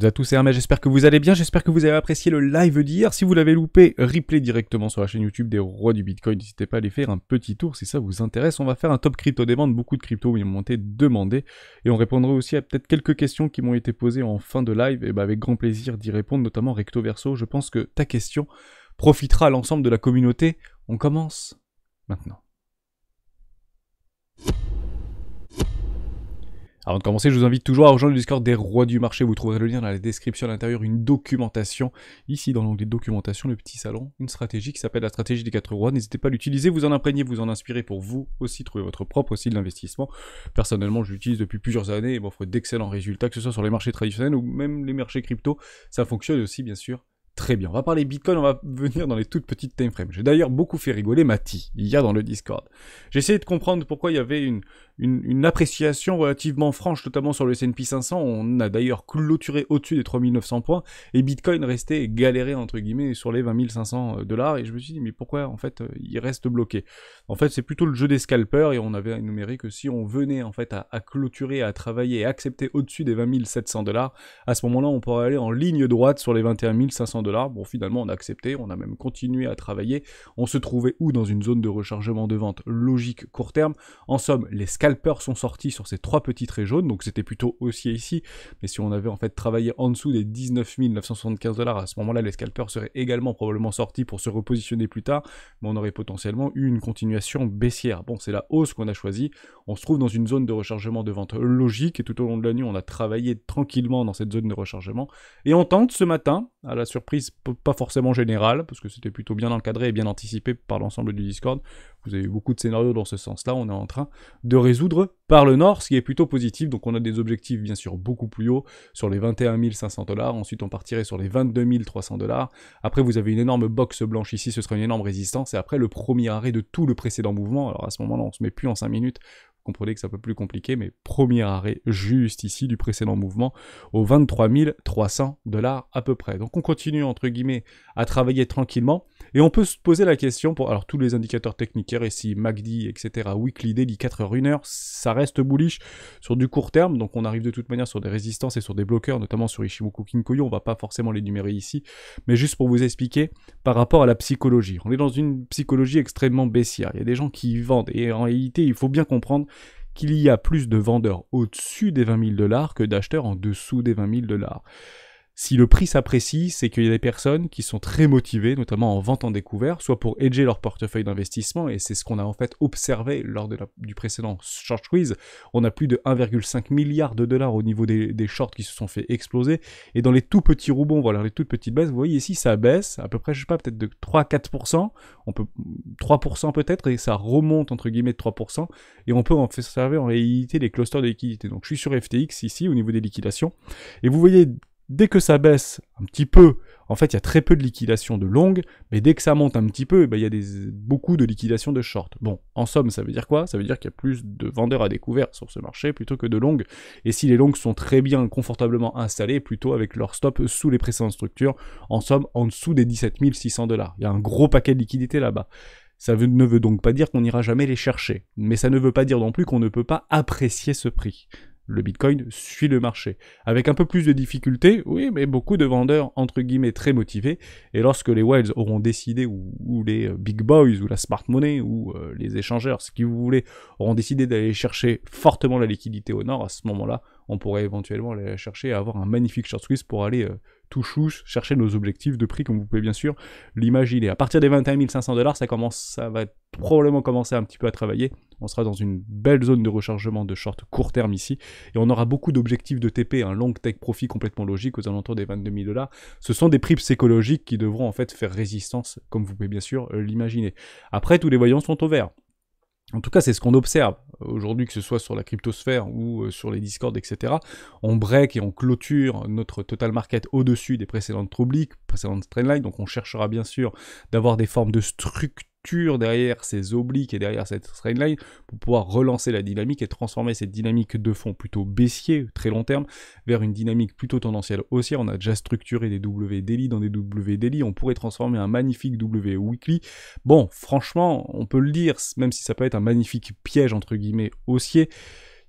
toutes et à tous, c'est Hermès, j'espère que vous allez bien, j'espère que vous avez apprécié le live d'hier. Si vous l'avez loupé, replay directement sur la chaîne YouTube des rois du Bitcoin, n'hésitez pas à aller faire un petit tour si ça vous intéresse. On va faire un top crypto demande, beaucoup de cryptos m'ont été demandés, et on répondra aussi à peut-être quelques questions qui m'ont été posées en fin de live, et avec grand plaisir d'y répondre, notamment recto verso. Je pense que ta question profitera à l'ensemble de la communauté. On commence maintenant. Avant de commencer, je vous invite toujours à rejoindre le Discord des rois du marché. Vous trouverez le lien dans la description à l'intérieur, une documentation. Ici, dans l'onglet documentation, le petit salon, une stratégie qui s'appelle la stratégie des 4 rois. N'hésitez pas à l'utiliser, vous en imprégner, vous en inspirer pour vous aussi trouver votre propre style d'investissement. Personnellement, je l'utilise depuis plusieurs années et m'offre d'excellents résultats, que ce soit sur les marchés traditionnels ou même les marchés crypto. Ça fonctionne aussi, bien sûr. Très bien, on va parler Bitcoin, on va venir dans les toutes petites time frames. J'ai d'ailleurs beaucoup fait rigoler Mati, hier dans le Discord. J'ai essayé de comprendre pourquoi il y avait une appréciation relativement franche, notamment sur le S&P 500. On a d'ailleurs clôturé au-dessus des 3900 points, et Bitcoin restait galéré, entre guillemets, sur les 20 500 $, et je me suis dit, mais pourquoi, en fait, il reste bloqué? En fait, c'est plutôt le jeu des scalpers, et on avait énuméré que si on venait, en fait, à clôturer, à travailler et accepter au-dessus des 20 700 $, à ce moment-là, on pourrait aller en ligne droite sur les 21 500 $. Bon, finalement, on a accepté, on a même continué à travailler. On se trouvait où? Dans une zone de rechargement de vente logique court terme. En somme, les scalpers sont sortis sur ces 3 petits traits jaunes, donc c'était plutôt haussier ici. Mais si on avait en fait travaillé en dessous des 19 975 $, à ce moment-là, les scalpers seraient également probablement sortis pour se repositionner plus tard, mais on aurait potentiellement eu une continuation baissière. Bon, c'est la hausse qu'on a choisie. On se trouve dans une zone de rechargement de vente logique, et tout au long de la nuit, on a travaillé tranquillement dans cette zone de rechargement. Et on tente ce matin, à la surprise pas forcément générale, parce que c'était plutôt bien encadré et bien anticipé par l'ensemble du Discord. Vous avez eu beaucoup de scénarios dans ce sens-là, on est en train de résoudre par le nord, ce qui est plutôt positif. Donc on a des objectifs bien sûr beaucoup plus hauts, sur les 21 500 $, ensuite on partirait sur les 22 300 $. Après vous avez une énorme box blanche ici, ce sera une énorme résistance, et après le premier arrêt de tout le précédent mouvement. Alors à ce moment-là on se met plus en 5 minutes, vous comprenez que c'est un peu plus compliqué, mais premier arrêt juste ici du précédent mouvement aux 23 300 $ à peu près. Donc on continue entre guillemets à travailler tranquillement, et on peut se poser la question pour, alors tous les indicateurs techniques, RSI, MACD, etc., Weekly, Daily, 4 heures, 1 heure, ça reste bullish sur du court terme, donc on arrive de toute manière sur des résistances et sur des bloqueurs, notamment sur Ichimoku Kinkoyo, on va pas forcément les numérer ici, mais juste pour vous expliquer par rapport à la psychologie. On est dans une psychologie extrêmement baissière, il y a des gens qui vendent, et en réalité il faut bien comprendre qu'il y a plus de vendeurs au-dessus des 20 000 $ que d'acheteurs en dessous des 20 000 $. Si le prix s'apprécie, c'est qu'il y a des personnes qui sont très motivées, notamment en vente en découvert, soit pour hedger leur portefeuille d'investissement, et c'est ce qu'on a en fait observé lors du précédent short squeeze. On a plus de 1,5 milliard de $ au niveau des shorts qui se sont fait exploser, et dans les tout petits rebonds, voilà, les toutes petites baisses, vous voyez ici, ça baisse, à peu près, je sais pas, peut-être de 3-4%, on peut 3% peut-être, et ça remonte entre guillemets de 3%, et on peut en observer en réalité les clusters de liquidité. Donc je suis sur FTX ici, au niveau des liquidations, et vous voyez, dès que ça baisse un petit peu, en fait, il y a très peu de liquidation de longue, mais dès que ça monte un petit peu, il y a beaucoup de liquidation de short. Bon, en somme, ça veut dire quoi? Ça veut dire qu'il y a plus de vendeurs à découvert sur ce marché plutôt que de longues, et si les longues sont très bien, confortablement installées, plutôt avec leur stop sous les précédentes structures, en somme, en dessous des 17 600 $. Il y a un gros paquet de liquidités là-bas. Ça ne veut donc pas dire qu'on n'ira jamais les chercher, mais ça ne veut pas dire non plus qu'on ne peut pas apprécier ce prix. Le Bitcoin suit le marché. Avec un peu plus de difficultés, oui, mais beaucoup de vendeurs, entre guillemets, très motivés. Et lorsque les whales auront décidé, ou les big boys, ou la smart money, ou les échangeurs, ce que vous voulez, auront décidé d'aller chercher fortement la liquidité au nord, à ce moment-là, on pourrait éventuellement aller la chercher et avoir un magnifique short squeeze pour aller tout chouche, chercher nos objectifs de prix, comme vous pouvez bien sûr l'imaginer. À partir des 21 500 $, ça va probablement commencer un petit peu à travailler. On sera dans une belle zone de rechargement de short court terme ici, et on aura beaucoup d'objectifs de TP, un long take profit complètement logique aux alentours des 22 000 $. Ce sont des prix psychologiques qui devront en fait faire résistance, comme vous pouvez bien sûr l'imaginer. Après, tous les voyants sont au vert. En tout cas, c'est ce qu'on observe aujourd'hui, que ce soit sur la cryptosphère ou sur les discords, etc. On break et on clôture notre total market au-dessus des précédentes obliques, précédentes trendlines, donc on cherchera bien sûr d'avoir des formes de structure derrière ces obliques et derrière cette trendline pour pouvoir relancer la dynamique et transformer cette dynamique de fond plutôt baissier, très long terme, vers une dynamique plutôt tendancielle haussière. On a déjà structuré des W daily dans des W daily, on pourrait transformer un magnifique W weekly. Bon, franchement, on peut le dire, même si ça peut être un magnifique piège entre guillemets haussier,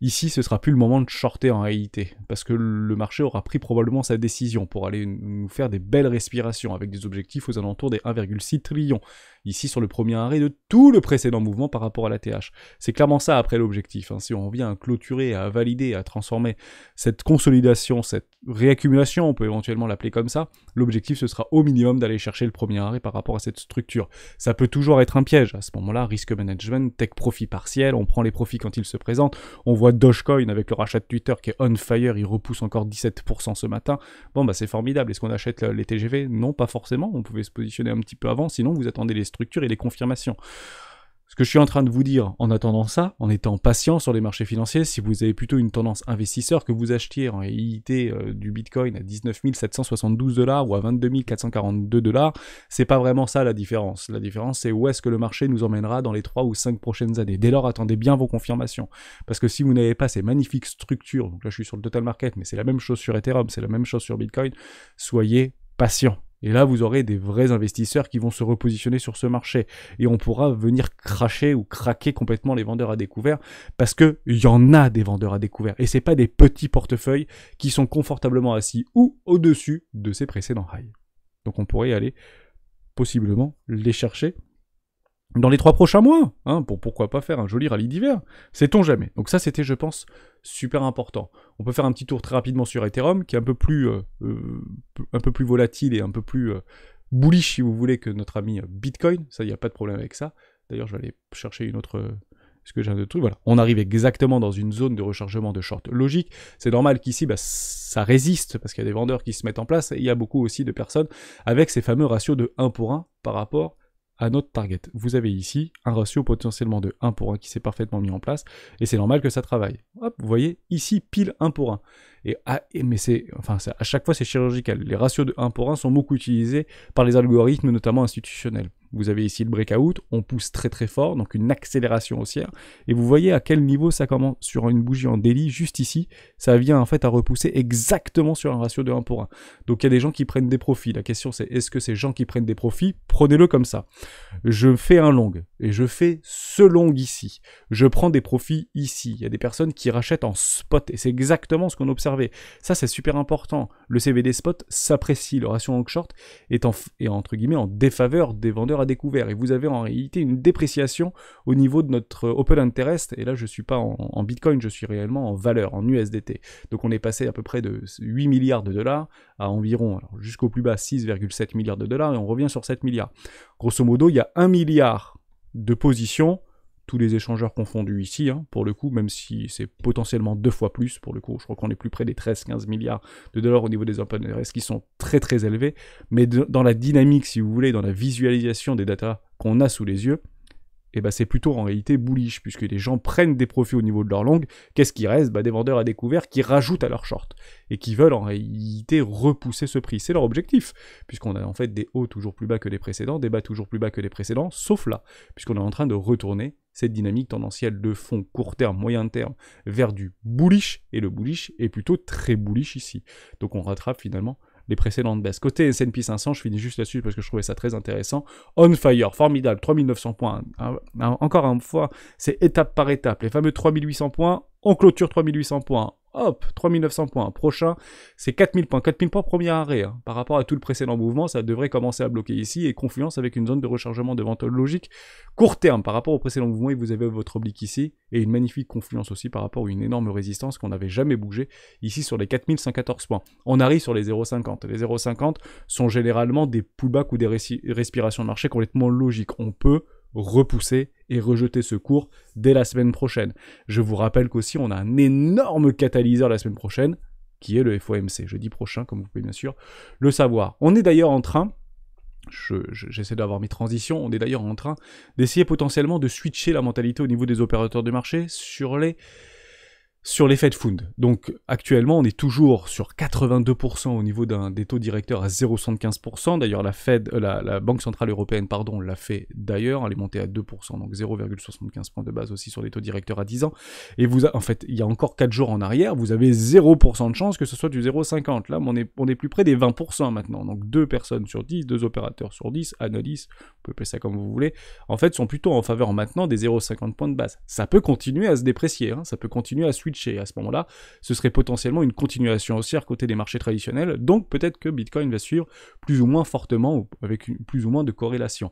Ici, ce sera plus le moment de shorter en réalité, parce que le marché aura pris probablement sa décision pour aller nous faire des belles respirations, avec des objectifs aux alentours des 1,6 trillion. Ici, sur le premier arrêt de tout le précédent mouvement par rapport à la TH. C'est clairement ça après l'objectif. Hein. Si on vient à clôturer, à valider, à transformer cette consolidation, cette réaccumulation, on peut éventuellement l'appeler comme ça, l'objectif ce sera au minimum d'aller chercher le premier arrêt par rapport à cette structure. Ça peut toujours être un piège. À ce moment-là, risque management, take profit partiel, on prend les profits quand ils se présentent. On voit Dogecoin avec le rachat de Twitter qui est on fire, il repousse encore 17% ce matin. Bon bah c'est formidable. Est-ce qu'on achète les TGV? Non, pas forcément. On pouvait se positionner un petit peu avant, sinon vous attendez les structures et les confirmations. Ce que je suis en train de vous dire en attendant ça, en étant patient sur les marchés financiers, si vous avez plutôt une tendance investisseur, que vous achetiez en réalité du Bitcoin à 19 772 $ ou à 22 442 $, c'est pas vraiment ça la différence. La différence, c'est où est-ce que le marché nous emmènera dans les 3 ou 5 prochaines années. Dès lors, attendez bien vos confirmations. Parce que si vous n'avez pas ces magnifiques structures, donc là je suis sur le total market, mais c'est la même chose sur Ethereum, c'est la même chose sur Bitcoin, soyez patient. Et là, vous aurez des vrais investisseurs qui vont se repositionner sur ce marché. Et on pourra venir cracher ou craquer complètement les vendeurs à découvert, parce qu'il y en a des vendeurs à découvert. Et c'est pas des petits portefeuilles qui sont confortablement assis ou au-dessus de ces précédents highs. Donc on pourrait y aller possiblement les chercher dans les 3 prochains mois, hein, pourquoi pas faire un joli rallye d'hiver, sait-on jamais. Donc ça, c'était, je pense, super important. On peut faire un petit tour très rapidement sur Ethereum, qui est un peu plus volatile et un peu plus bullish, si vous voulez, que notre ami Bitcoin. Ça, il n'y a pas de problème avec ça. D'ailleurs, je vais aller chercher une autre... Est-ce que j'ai un autre truc? Voilà. On arrive exactement dans une zone de rechargement de short logique. C'est normal qu'ici, ça résiste, parce qu'il y a des vendeurs qui se mettent en place, et il y a beaucoup aussi de personnes avec ces fameux ratios de 1 pour 1 par rapport à notre target. Vous avez ici un ratio potentiellement de 1 pour 1 qui s'est parfaitement mis en place, et c'est normal que ça travaille. Hop, vous voyez, ici, pile 1 pour 1. Mais à chaque fois, c'est chirurgical. Les ratios de 1 pour 1 sont beaucoup utilisés par les algorithmes, notamment institutionnels. Vous avez ici le breakout, on pousse très très fort, donc une accélération haussière, et vous voyez à quel niveau ça commence sur une bougie en daily, juste ici, ça vient en fait à repousser exactement sur un ratio de 1 pour 1. Donc il y a des gens qui prennent des profits, la question c'est est-ce que ces gens qui prennent des profits, prenez-le comme ça. Je fais un long, et je fais ce long ici, je prends des profits ici, il y a des personnes qui rachètent en spot, et c'est exactement ce qu'on observait. Ça c'est super important, le CVD spot s'apprécie, le ratio long short est entre guillemets en défaveur des vendeurs à découvert, et vous avez en réalité une dépréciation au niveau de notre open interest, et là je suis pas en Bitcoin, je suis réellement en valeur, en USDT. Donc on est passé à peu près de 8 milliards de dollars à environ, jusqu'au plus bas 6,7 milliards de dollars, et on revient sur 7 milliards. Grosso modo, il y a 1 milliard de positions, tous les échangeurs confondus ici, hein, pour le coup, même si c'est potentiellement 2 fois plus, pour le coup, je crois qu'on est plus près des 13-15 milliards de dollars au niveau des open interest qui sont très très élevés, mais dans la dynamique, si vous voulez, dans la visualisation des datas qu'on a sous les yeux, et c'est plutôt en réalité bullish, puisque les gens prennent des profits au niveau de leur long. Qu'est-ce qui reste? Des vendeurs à découvert qui rajoutent à leur short, et qui veulent en réalité repousser ce prix. C'est leur objectif, puisqu'on a en fait des hauts toujours plus bas que les précédents, des bas toujours plus bas que les précédents, sauf là, puisqu'on est en train de retourner cette dynamique tendancielle de fond court terme, moyen terme, vers du bullish, et le bullish est plutôt très bullish ici. Donc on rattrape finalement les précédentes baisses. Côté S&P 500, je finis juste là-dessus parce que je trouvais ça très intéressant. On fire, formidable, 3900 points. Encore une fois, c'est étape par étape. Les fameux 3800 points, on clôture 3800 points. Hop, 3900 points. Prochain, c'est 4000 points. 4000 points, premier arrêt. Hein. Par rapport à tout le précédent mouvement, ça devrait commencer à bloquer ici, et confluence avec une zone de rechargement de vente logique court terme par rapport au précédent mouvement, et vous avez votre oblique ici, et une magnifique confluence aussi par rapport à une énorme résistance qu'on n'avait jamais bougé, ici sur les 4114 points. On arrive sur les 0,50. Les 0,50 sont généralement des pullbacks ou des respirations de marché complètement logiques. On peut repousser et rejeter ce cours dès la semaine prochaine. Je vous rappelle qu'aussi on a un énorme catalyseur la semaine prochaine, qui est le FOMC, jeudi prochain, comme vous pouvez bien sûr le savoir. On est d'ailleurs en train, j'essaie d'avoir mes transitions, on est d'ailleurs en train d'essayer potentiellement de switcher la mentalité au niveau des opérateurs de marché sur les Fed Funds. Donc actuellement on est toujours sur 82% au niveau des taux directeurs à 0,75%. D'ailleurs la Banque Centrale Européenne l'a fait d'ailleurs, elle est montée à 2%, donc 0,75 points de base aussi sur les taux directeurs à 10 ans. Et en fait, il y a encore 4 jours en arrière, vous avez 0% de chance que ce soit du 0,50. Là, on est plus près des 20% maintenant. Donc 2 personnes sur 10, 2 opérateurs sur 10, analystes, vous pouvez appeler ça comme vous voulez, en fait sont plutôt en faveur maintenant des 0,50 points de base. Ça peut continuer à se déprécier, hein, ça peut continuer à switcher switcher. À ce moment-là, ce serait potentiellement une continuation haussière côté des marchés traditionnels, donc peut-être que Bitcoin va suivre plus ou moins fortement, ou avec plus ou moins de corrélation.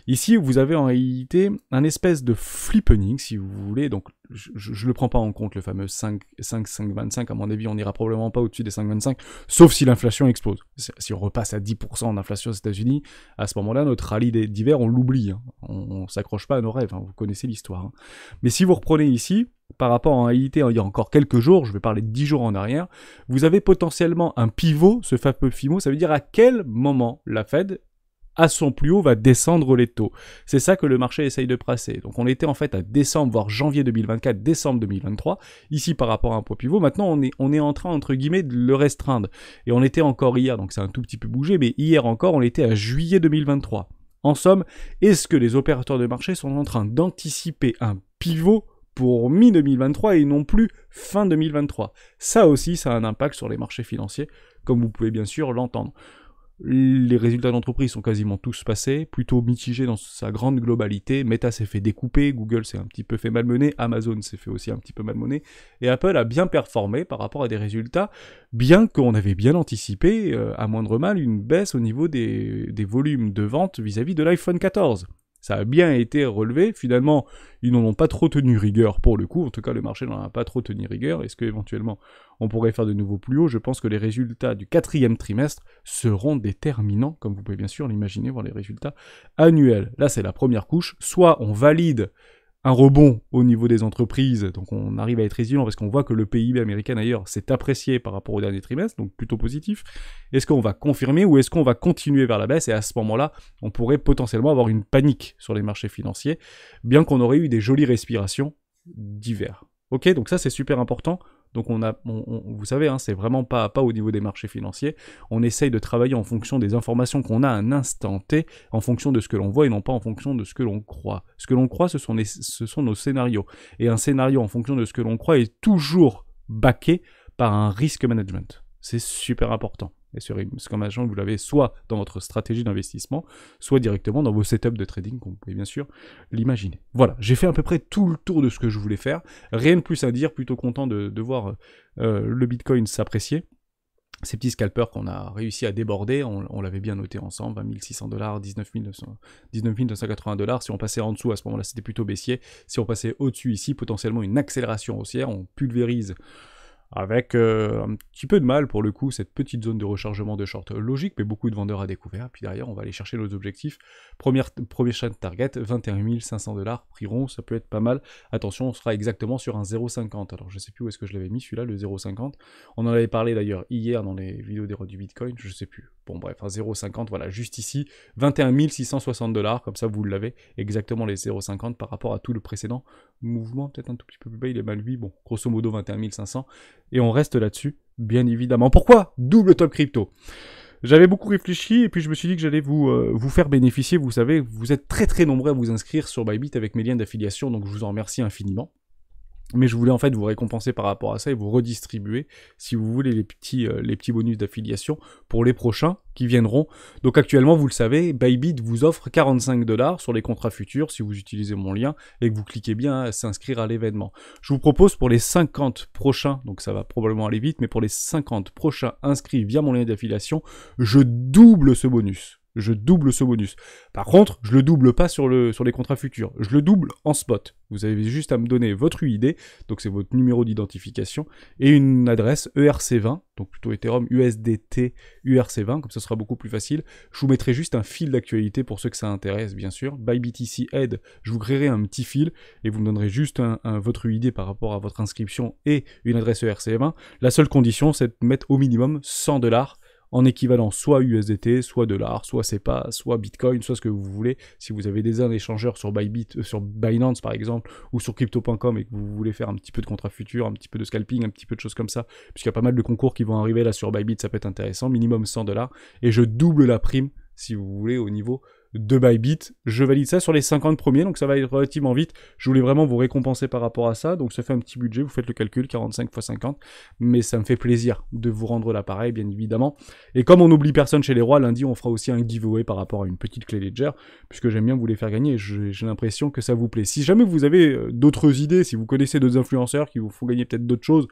Ici, vous avez en réalité un espèce de flippening, si vous voulez, donc je le prends pas en compte, le fameux 5,25, à mon avis, on n'ira probablement pas au-dessus des 5,25, sauf si l'inflation explose. Si on repasse à 10% d'inflation aux États-Unis, à ce moment-là, notre rallye d'hiver, on l'oublie, hein. On s'accroche pas à nos rêves, hein. Vous connaissez l'histoire, hein. Mais si vous reprenez ici, par rapport en réalité, il y a encore quelques jours, je vais parler de 10 jours en arrière, vous avez potentiellement un pivot, ce fameux FIMO, ça veut dire à quel moment la Fed à son plus haut, va descendre les taux. C'est ça que le marché essaye de passer. Donc on était en fait à décembre, voire janvier 2024, décembre 2023. Ici, par rapport à un point pivot, maintenant on est en train, entre guillemets, de le restreindre. Et on était encore hier, donc c'est un tout petit peu bougé, mais hier encore, on était à juillet 2023. En somme, est-ce que les opérateurs de marché sont en train d'anticiper un pivot pour mi-2023 et non plus fin 2023? Ça aussi, ça a un impact sur les marchés financiers, comme vous pouvez bien sûr l'entendre. Les résultats d'entreprise sont quasiment tous passés, plutôt mitigés dans sa grande globalité. Meta s'est fait découper, Google s'est un petit peu fait malmener, Amazon s'est fait aussi un petit peu malmener, et Apple a bien performé par rapport à des résultats, bien qu'on avait bien anticipé, à moindre mal, une baisse au niveau des volumes de vente vis-à-vis de l'iPhone 14. Ça a bien été relevé, finalement, ils n'en ont pas trop tenu rigueur pour le coup, en tout cas le marché n'en a pas trop tenu rigueur. Est-ce qu'éventuellement on pourrait faire de nouveaux plus hauts? Je pense que les résultats du 4e trimestre seront déterminants, comme vous pouvez bien sûr l'imaginer, voir les résultats annuels. Là c'est la première couche, soit on valide un rebond au niveau des entreprises, donc on arrive à être résilient parce qu'on voit que le PIB américain d'ailleurs s'est apprécié par rapport au dernier trimestre, donc plutôt positif. Est-ce qu'on va confirmer ou est-ce qu'on va continuer vers la baisse? Et à ce moment-là, on pourrait potentiellement avoir une panique sur les marchés financiers, bien qu'on aurait eu des jolies respirations d'hiver. Ok, donc ça c'est super important. Donc vous savez, hein, c'est vraiment pas à pas au niveau des marchés financiers. On essaye de travailler en fonction des informations qu'on a à un instant T, en fonction de ce que l'on voit et non pas en fonction de ce que l'on croit. Ce que l'on croit, ce sont nos scénarios. Et un scénario en fonction de ce que l'on croit est toujours backé par un risk management. C'est super important. Et ce risk management, vous l'avez soit dans votre stratégie d'investissement, soit directement dans vos setups de trading, comme vous pouvez bien sûr l'imaginer. Voilà, j'ai fait à peu près tout le tour de ce que je voulais faire. Rien de plus à dire, plutôt content de voir le Bitcoin s'apprécier. Ces petits scalpers qu'on a réussi à déborder, on l'avait bien noté ensemble, 20 600 $, 19 980 $. Si on passait en dessous, à ce moment-là, c'était plutôt baissier. Si on passait au-dessus ici, potentiellement une accélération haussière, on pulvérise avec un petit peu de mal pour le coup, cette petite zone de rechargement de short logique, mais beaucoup de vendeurs à découvert. Puis derrière, on va aller chercher nos objectifs. Premier chaîne target, 21 500 $, prix rond, ça peut être pas mal. Attention, on sera exactement sur un 0,50. Alors je sais plus où est-ce que je l'avais mis celui-là, le 0,50. On en avait parlé d'ailleurs hier dans les vidéos des rois du Bitcoin, je sais plus. Bon bref, un 0,50, voilà, juste ici, 21 660 $, comme ça vous l'avez, exactement les 0,50 par rapport à tout le précédent mouvement, peut-être un tout petit peu plus bas, il est mal vu, bon, grosso modo 21 500, et on reste là-dessus, bien évidemment. Pourquoi double top crypto? J'avais beaucoup réfléchi, et puis je me suis dit que j'allais vous faire bénéficier, vous savez, vous êtes très très nombreux à vous inscrire sur Bybit avec mes liens d'affiliation, donc je vous en remercie infiniment. Mais je voulais en fait vous récompenser par rapport à ça et vous redistribuer, si vous voulez, les petits bonus d'affiliation pour les prochains qui viendront. Donc actuellement, vous le savez, Bybit vous offre 45 $ sur les contrats futurs si vous utilisez mon lien et que vous cliquez bien à s'inscrire à l'événement. Je vous propose pour les 50 prochains, donc ça va probablement aller vite, mais pour les 50 prochains inscrits via mon lien d'affiliation, je double ce bonus. Par contre, je le double pas sur les contrats futurs. Je le double en spot. Vous avez juste à me donner votre UID, donc c'est votre numéro d'identification, et une adresse ERC20, donc plutôt Ethereum USDT URC20, comme ça sera beaucoup plus facile. Je vous mettrai juste un fil d'actualité pour ceux que ça intéresse, bien sûr. ByBTC Aid, je vous créerai un petit fil, et vous me donnerez juste votre UID par rapport à votre inscription et une adresse ERC20. La seule condition, c'est de mettre au minimum 100 $ en équivalent soit USDT, soit dollar, soit SEPA, soit Bitcoin, soit ce que vous voulez. Si vous avez des échangeurs sur sur Binance par exemple, ou sur Crypto.com et que vous voulez faire un petit peu de contrat futur, un petit peu de scalping, un petit peu de choses comme ça, puisqu'il y a pas mal de concours qui vont arriver là sur Bybit, ça peut être intéressant, minimum 100 $, et je double la prime, si vous voulez, au niveau de Bybit. Je valide ça sur les 50 premiers, donc ça va être relativement vite. Je voulais vraiment vous récompenser par rapport à ça, donc ça fait un petit budget, vous faites le calcul, 45 x 50, mais ça me fait plaisir de vous rendre l'appareil, bien évidemment. Et comme on n'oublie personne chez les rois, lundi on fera aussi un giveaway par rapport à une petite clé Ledger, puisque j'aime bien vous les faire gagner, et j'ai l'impression que ça vous plaît. Si jamais vous avez d'autres idées, si vous connaissez d'autres influenceurs qui vous font gagner peut-être d'autres choses,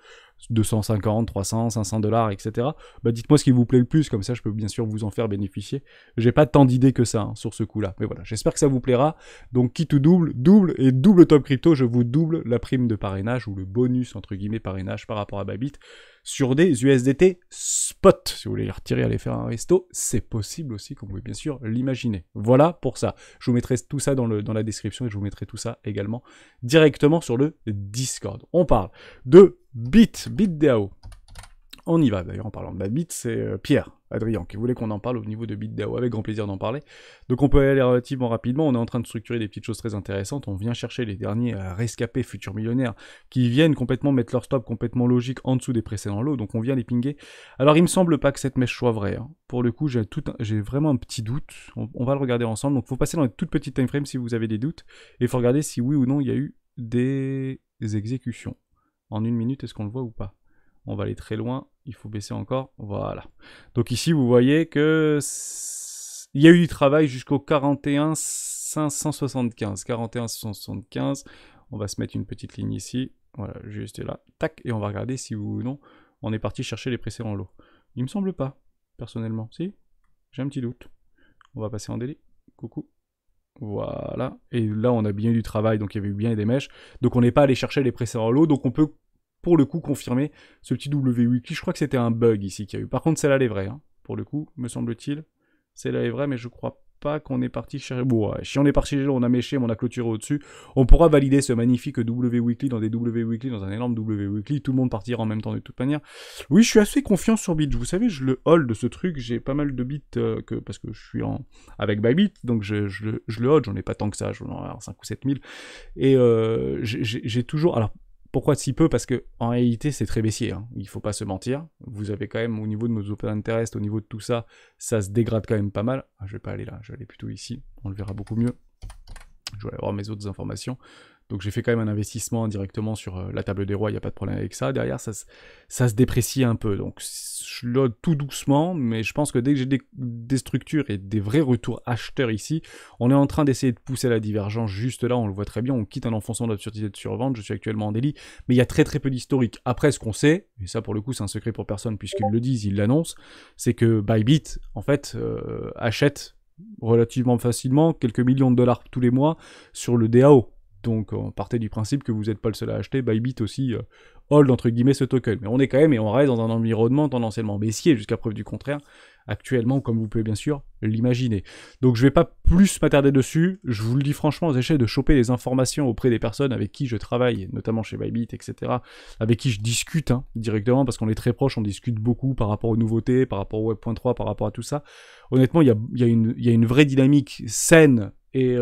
250, 300, 500 $, etc. Bah dites-moi ce qui vous plaît le plus, comme ça je peux bien sûr vous en faire bénéficier. J'ai pas tant d'idées que ça sur ce coup-là, mais voilà, j'espère que ça vous plaira. Donc qui tout double, double et double top crypto, je vous double la prime de parrainage ou le bonus entre guillemets parrainage par rapport à Bybit sur des USDT spot. Si vous voulez les retirer, aller faire un resto, c'est possible aussi, comme vous pouvez bien sûr l'imaginer. Voilà pour ça. Je vous mettrai tout ça dans la description et je vous mettrai tout ça également directement sur le Discord. On parle de BitDAO. On y va, d'ailleurs, en parlant de Bybit, c'est Pierre, Adrien, qui voulait qu'on en parle au niveau de BitDAO, avec grand plaisir d'en parler. Donc on peut aller relativement rapidement, on est en train de structurer des petites choses très intéressantes, on vient chercher les derniers rescapés futurs millionnaires, qui viennent complètement mettre leur stop complètement logique en dessous des précédents lots, donc on vient les pinguer. Alors il me semble pas que cette mèche soit vraie, hein. Pour le coup j'ai vraiment un petit doute, on va le regarder ensemble, donc il faut passer dans une toute petite timeframe si vous avez des doutes, et il faut regarder si oui ou non il y a eu des exécutions. En 1 minute, est-ce qu'on le voit ou pas? On va aller très loin, il faut baisser encore, voilà. Donc ici, vous voyez que il y a eu du travail jusqu'au 41 575. 41 575, on va se mettre une petite ligne ici, voilà, juste là, tac, et on va regarder si oui ou non, on est parti chercher les précédents lots. Il me semble pas, personnellement, si? J'ai un petit doute. On va passer en daily, coucou. Voilà, et là on a bien eu du travail, donc il y avait eu bien des mèches, donc on n'est pas allé chercher les précédents lots, donc on peut pour le coup confirmer ce petit W Weekly. Je crois que c'était un bug ici qu'il y a eu. Par contre celle-là elle est vraie, hein, pour le coup, me semble-t-il. Celle-là est vraie, mais je crois pas qu'on est parti chercher... Bon, ouais, si on est parti, on a méché, on a clôturé au-dessus, on pourra valider ce magnifique W Weekly dans des W Weekly, dans un énorme W Weekly, tout le monde partira en même temps de toute manière. Oui, je suis assez confiant sur Bit, vous savez, je le hold de ce truc, j'ai pas mal de bits, parce que je suis avec Bybit, donc je le hold, j'en ai pas tant que ça, j'en ai 5 ou 7 000, et j'ai toujours... Alors, pourquoi si peu? Parce que en réalité c'est très baissier, hein. Il faut pas se mentir. Vous avez quand même au niveau de nos open interest, au niveau de tout ça, ça se dégrade quand même pas mal. Ah, je vais pas aller là, je vais aller plutôt ici, on le verra beaucoup mieux. Je vais aller voir mes autres informations. Donc j'ai fait quand même un investissement directement sur la table des rois, il n'y a pas de problème avec ça. Derrière, ça se déprécie un peu. Donc je load tout doucement, mais je pense que dès que j'ai des structures et des vrais retours acheteurs ici, on est en train d'essayer de pousser la divergence juste là, on le voit très bien, on quitte un enfonçant d'absurdité de survente, je suis actuellement en délit, mais il y a très peu d'historique. Après, ce qu'on sait, et ça pour le coup c'est un secret pour personne puisqu'ils le disent, ils l'annoncent, c'est que Bybit, en fait, achète relativement facilement quelques millions de dollars tous les mois sur le DAO. Donc on partait du principe que vous n'êtes pas le seul à acheter, Bybit aussi hold entre guillemets ce token. Mais on est quand même et on reste dans un environnement tendanciellement baissier jusqu'à preuve du contraire, actuellement comme vous pouvez bien sûr l'imaginer. Donc je vais pas plus m'attarder dessus, je vous le dis franchement, j'essaie de choper les informations auprès des personnes avec qui je travaille, notamment chez Bybit, etc., avec qui je discute directement, parce qu'on est très proches, on discute beaucoup par rapport aux nouveautés, par rapport au Web.3, par rapport à tout ça. Honnêtement, il y a une vraie dynamique saine, et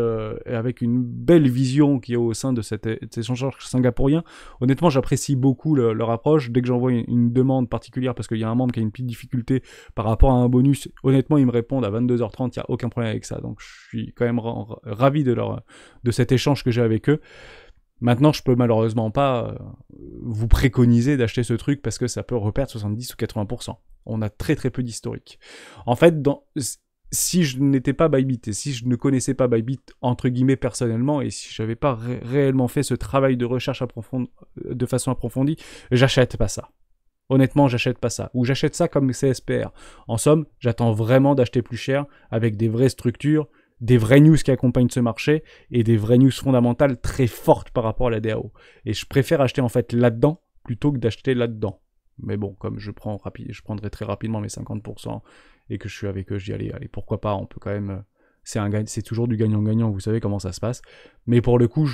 avec une belle vision qu'il y a au sein de cet échangeur singapourien. Honnêtement, j'apprécie beaucoup leur approche. Dès que j'envoie une demande particulière, parce qu'il y a un membre qui a une petite difficulté par rapport à un bonus, honnêtement, ils me répondent à 22h30, il n'y a aucun problème avec ça. Donc, je suis quand même ravi de cet échange que j'ai avec eux. Maintenant, je peux malheureusement pas vous préconiser d'acheter ce truc parce que ça peut reperdre 70 ou 80%. On a très peu d'historique. En fait, si je n'étais pas Bybit et si je ne connaissais pas Bybit entre guillemets personnellement et si j'avais pas réellement fait ce travail de recherche de façon approfondie, j'achète pas ça. Honnêtement, j'achète pas ça. Ou j'achète ça comme CSPR. En somme, j'attends vraiment d'acheter plus cher avec des vraies structures, des vraies news qui accompagnent ce marché et des vraies news fondamentales très fortes par rapport à la DAO. Et je préfère acheter en fait là-dedans plutôt que d'acheter là-dedans. Mais bon, comme je prendrai très rapidement mes 50% et que je suis avec eux, je dis allez, pourquoi pas, on peut quand même... C'est toujours du gagnant-gagnant, vous savez comment ça se passe. Mais pour le coup,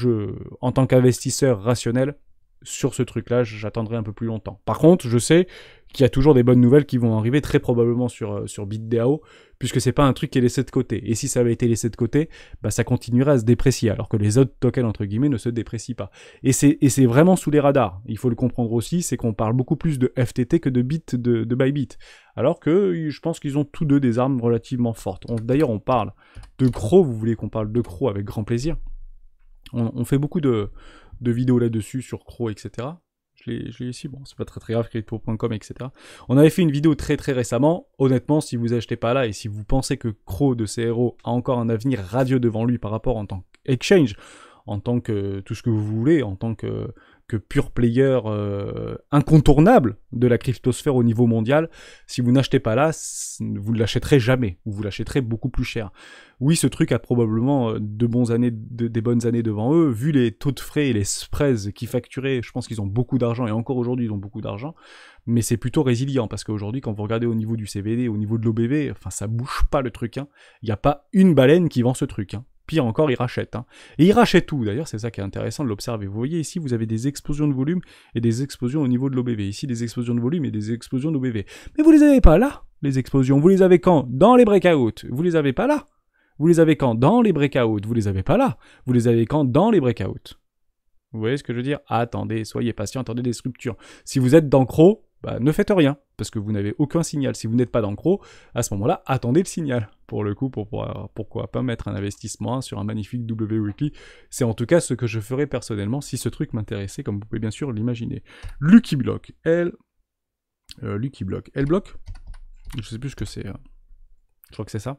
en tant qu'investisseur rationnel, sur ce truc-là, j'attendrai un peu plus longtemps. Par contre, je sais qu'il y a toujours des bonnes nouvelles qui vont arriver très probablement sur BitDAO, puisque c'est pas un truc qui est laissé de côté. Et si ça avait été laissé de côté, bah ça continuerait à se déprécier, alors que les autres tokens, entre guillemets, ne se déprécient pas. Et c'est vraiment sous les radars. Il faut le comprendre aussi, c'est qu'on parle beaucoup plus de FTT que de de Bybit. Alors que je pense qu'ils ont tous deux des armes relativement fortes. D'ailleurs, on parle de Crow, vous voulez qu'on parle de Crow avec grand plaisir. On fait beaucoup de vidéos là-dessus sur Crow, etc. Je l'ai ici, bon, c'est pas très grave, crypto.com, etc. On avait fait une vidéo très récemment. Honnêtement, si vous achetez pas là et si vous pensez que Crow de CRO a encore un avenir radieux devant lui par rapport en tant qu'exchange, en tant que tout ce que vous voulez, en tant que pure player incontournable de la cryptosphère au niveau mondial, si vous n'achetez pas là, vous ne l'achèterez jamais, ou vous l'achèterez beaucoup plus cher. Oui, ce truc a probablement des bonnes années devant eux, vu les taux de frais et les spreads qui facturaient, je pense qu'ils ont beaucoup d'argent, et encore aujourd'hui ils ont beaucoup d'argent, mais c'est plutôt résilient, parce qu'aujourd'hui, quand vous regardez au niveau du CBD, au niveau de l'OBV, enfin ça bouge pas le truc, hein. Il n'y a pas une baleine qui vend ce truc, hein. Pire encore, ils rachètent. Hein. Et ils rachètent tout, d'ailleurs, c'est ça qui est intéressant de l'observer. Vous voyez ici, vous avez des explosions de volume et des explosions au niveau de l'OBV. Ici, des explosions de volume et des explosions d'OBV. Mais vous les avez pas là, les explosions. Vous les avez quand? Dans les breakouts. Vous les avez pas là. Vous les avez quand? Dans les breakouts. Vous les avez pas là. Vous les avez quand? Dans les breakouts. Vous voyez ce que je veux dire? Attendez, soyez patient, attendez des ruptures. Si vous êtes dans Crow, bah, ne faites rien, parce que vous n'avez aucun signal. Si vous n'êtes pas dans Crow, à ce moment-là, attendez le signal. Pour le coup, pourquoi pas mettre un investissement sur un magnifique W-Weekly. C'est en tout cas ce que je ferais personnellement si ce truc m'intéressait, comme vous pouvez bien sûr l'imaginer. Lucky Block, Lucky Block, L-Block, je sais plus ce que c'est. Je crois que c'est ça.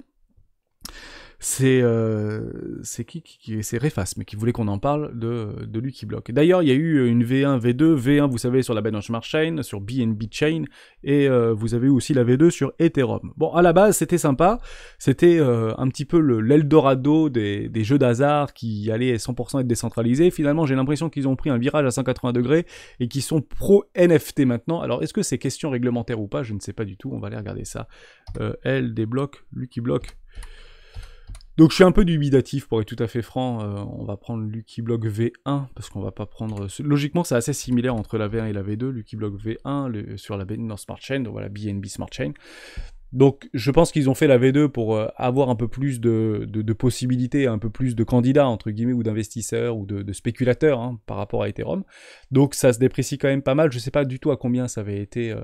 C'est Refas, mais qui voulait qu'on en parle de Lucky Block. D'ailleurs, il y a eu une V1, V2, V1, vous savez, sur la Binance Smart Chain, sur BNB Chain, et vous avez eu aussi la V2 sur Ethereum. Bon, à la base, c'était sympa, c'était un petit peu l'Eldorado des jeux d'hasard qui allaient 100% être décentralisés. Finalement, j'ai l'impression qu'ils ont pris un virage à 180 degrés et qu'ils sont pro-NFT maintenant. Alors, est-ce que c'est question réglementaire ou pas? Je ne sais pas du tout, on va aller regarder ça. Des blocs, Lucky Block. Donc je suis un peu dubitatif pour être tout à fait franc, on va prendre Lucky Block V1, parce qu'on va pas prendre... Logiquement c'est assez similaire entre la V1 et la V2, Lucky Block V1 sur la Binance Smart Chain, donc voilà, BNB Smart Chain. Donc je pense qu'ils ont fait la V2 pour avoir un peu plus de possibilités, un peu plus de candidats, entre guillemets, ou d'investisseurs, ou de spéculateurs, hein, par rapport à Ethereum. Donc ça se déprécie quand même pas mal, je sais pas du tout à combien ça avait été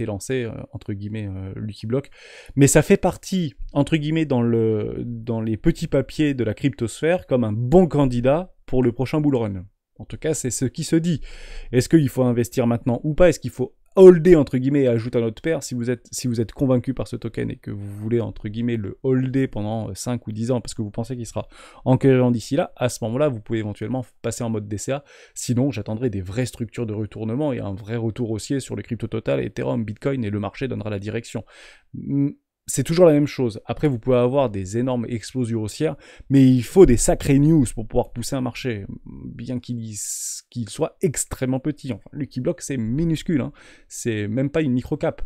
lancé, entre guillemets, Lucky Block, mais ça fait partie, entre guillemets, dans les petits papiers de la cryptosphère, comme un bon candidat pour le prochain bull run. En tout cas, c'est ce qui se dit. Est-ce qu'il faut investir maintenant ou pas? Est-ce qu'il faut holder, entre guillemets, et ajouter à notre paire, si vous êtes convaincu par ce token et que vous voulez, entre guillemets, le holder pendant 5 ou 10 ans parce que vous pensez qu'il sera enquérant d'ici là, à ce moment-là, vous pouvez éventuellement passer en mode DCA. Sinon, j'attendrai des vraies structures de retournement et un vrai retour haussier sur les cryptos total, Ethereum, Bitcoin, et le marché donnera la direction. C'est toujours la même chose. Après, vous pouvez avoir des énormes explosions haussières, mais il faut des sacrées news pour pouvoir pousser un marché, bien qu'il soit extrêmement petit. Enfin, Lucky Block, c'est minuscule, hein. C'est même pas une micro-cap.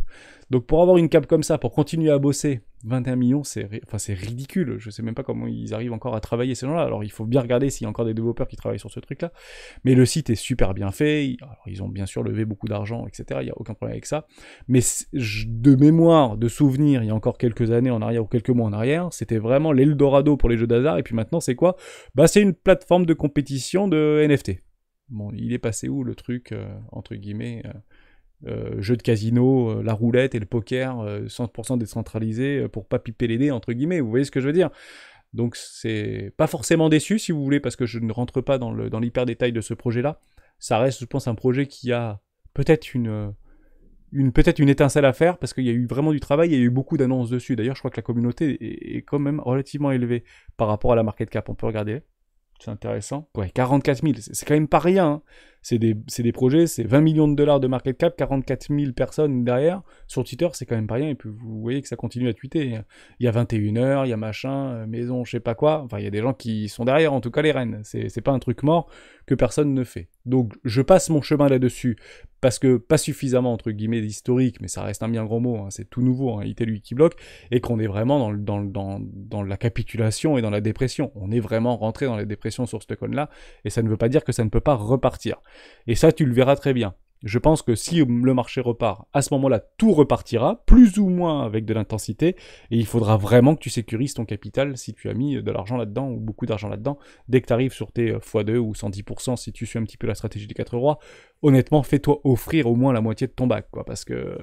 Donc pour avoir une cap comme ça, pour continuer à bosser, 21 millions, c'est ridicule. Je sais même pas comment ils arrivent encore à travailler ces gens-là. Alors il faut bien regarder s'il y a encore des développeurs qui travaillent sur ce truc-là. Mais le site est super bien fait. Alors, ils ont bien sûr levé beaucoup d'argent, etc. Il n'y a aucun problème avec ça. Mais de mémoire, de souvenir, il y a encore quelques années en arrière ou quelques mois en arrière, c'était vraiment l'Eldorado pour les jeux d'hasard. Et puis maintenant, c'est quoi? Bah, c'est une plateforme de compétition de NFT. Bon, il est passé où le truc, entre guillemets jeu de casino, la roulette et le poker, 100% décentralisé pour pas piper les dés, entre guillemets, vous voyez ce que je veux dire? Donc c'est pas forcément déçu si vous voulez, parce que je ne rentre pas dans l'hyper détail de ce projet-là. Ça reste, je pense, un projet qui a peut-être une étincelle à faire, parce qu'il y a eu vraiment du travail, il y a eu beaucoup d'annonces dessus. D'ailleurs, je crois que la communauté est quand même relativement élevée par rapport à la market cap, on peut regarder. C'est intéressant. Ouais, 44 000, c'est quand même pas rien. Hein. C'est des projets, c'est 20 millions de dollars de market cap, 44 000 personnes derrière. Sur Twitter, c'est quand même pas rien. Et puis vous voyez que ça continue à tweeter. Il y a 21h, il y a machin, maison, je sais pas quoi. Enfin, il y a des gens qui sont derrière, en tout cas les reines. C'est pas un truc mort que personne ne fait. Donc je passe mon chemin là-dessus, parce que pas suffisamment, entre guillemets, d'historique, mais ça reste un bien grand mot, hein, c'est tout nouveau, hein, Lucky Block, et qu'on est vraiment dans la capitulation et dans la dépression. On est vraiment rentré dans la dépression sur ce token-là, et ça ne veut pas dire que ça ne peut pas repartir. Et ça, tu le verras très bien. Je pense que si le marché repart, à ce moment-là, tout repartira, plus ou moins avec de l'intensité, et il faudra vraiment que tu sécurises ton capital si tu as mis de l'argent là-dedans, ou beaucoup d'argent là-dedans, dès que tu arrives sur tes x2 ou 110%, si tu suis un petit peu la stratégie des 4 rois, honnêtement, fais-toi offrir au moins la moitié de ton bac, quoi, parce que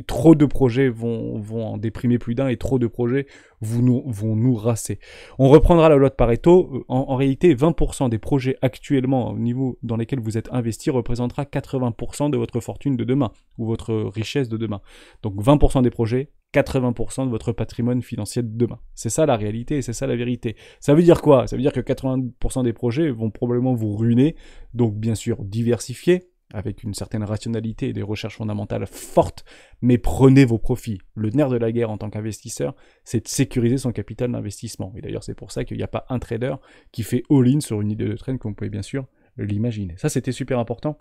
trop de projets vont en déprimer plus d'un, et trop de projets vont nous rasser. On reprendra la loi de Pareto. En réalité, 20% des projets actuellement au niveau dans lesquels vous êtes investi représentera 80% de votre fortune de demain, ou votre richesse de demain. Donc 20% des projets, 80% de votre patrimoine financier de demain. C'est ça la réalité et c'est ça la vérité. Ça veut dire quoi? Ça veut dire que 80% des projets vont probablement vous ruiner. Donc bien sûr, diversifiez avec une certaine rationalité et des recherches fondamentales fortes, mais prenez vos profits. Le nerf de la guerre en tant qu'investisseur, c'est de sécuriser son capital d'investissement. Et d'ailleurs, c'est pour ça qu'il n'y a pas un trader qui fait all-in sur une idée de trend, comme vous pouvez bien sûr l'imaginer. Ça, c'était super important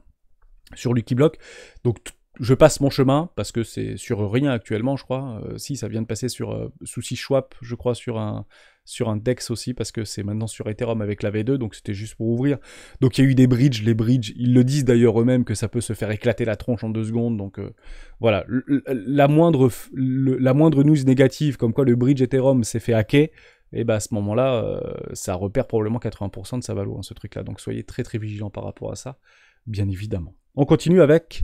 sur Lucky Block. Donc, je passe mon chemin, parce que c'est sur rien actuellement, je crois. Si, ça vient de passer sur sous Swap, je crois, sur un DEX aussi, parce que c'est maintenant sur Ethereum avec la V2, donc c'était juste pour ouvrir. Donc il y a eu des bridges, les bridges, ils le disent d'ailleurs eux-mêmes que ça peut se faire éclater la tronche en 2 secondes, donc voilà. La moindre news négative, comme quoi le bridge Ethereum s'est fait hacker, et bah à ce moment-là, ça repère probablement 80% de sa valeur, hein, ce truc-là. Donc soyez très très vigilants par rapport à ça, bien évidemment. On continue avec